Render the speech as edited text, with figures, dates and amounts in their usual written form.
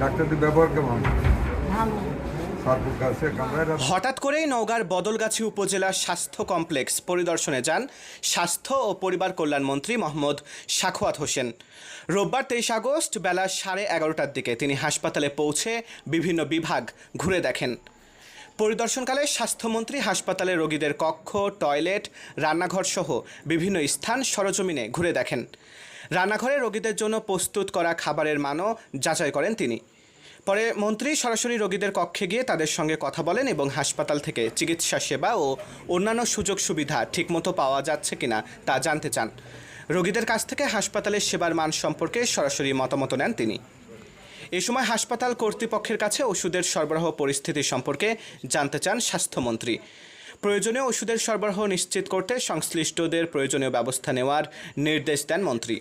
ডাক্তারদের ব্যবহার কেমন? ভালো। হঠাৎ করেই নওগাঁর বদলগাছি উপজেলার স্বাস্থ্য কমপ্লেক্স পরিদর্শনে যান স্বাস্থ্য ও পরিবার কল্যাণ মন্ত্রী মোহাম্মদ সাখাওয়াত হোসেন। রোববার 23 আগস্ট বেলা 11:30টার দিকে তিনি হাসপাতালে পৌঁছে বিভিন্ন বিভাগ ঘুরে দেখেন। পরিদর্শনকালে স্বাস্থ্যমন্ত্রী হাসপাতালে রোগীদের কক্ষ, টয়লেট, রান্নাঘর সহ বিভিন্ন স্থান সরজমিনে ঘুরে দেখেন। রান্নাঘরে রোগীদের জন্য প্রস্তুত করা খাবারের মানও যাচাই করেন তিনি। পরে মন্ত্রী সরাসরি রোগীদের কক্ষে গিয়ে তাদের সঙ্গে কথা বলেন এবং হাসপাতাল থেকে চিকিৎসা সেবা ও অন্যান্য সুযোগ সুবিধা ঠিকমতো পাওয়া যাচ্ছে কিনা তা জানতে চান। রোগীদের কাছ থেকে হাসপাতালের সেবার মান সম্পর্কে সরাসরি মতামত নেন তিনি। এ সময় হাসপাতাল কর্তৃপক্ষের কাছে ওষুধের সরবরাহ পরিস্থিতি সম্পর্কে জানতে চান স্বাস্থ্যমন্ত্রী। প্রয়োজনীয় ওষুধের সরবরাহ নিশ্চিত করতে সংশ্লিষ্টদের প্রয়োজনীয় ব্যবস্থা নেওয়ার নির্দেশ দেন মন্ত্রী।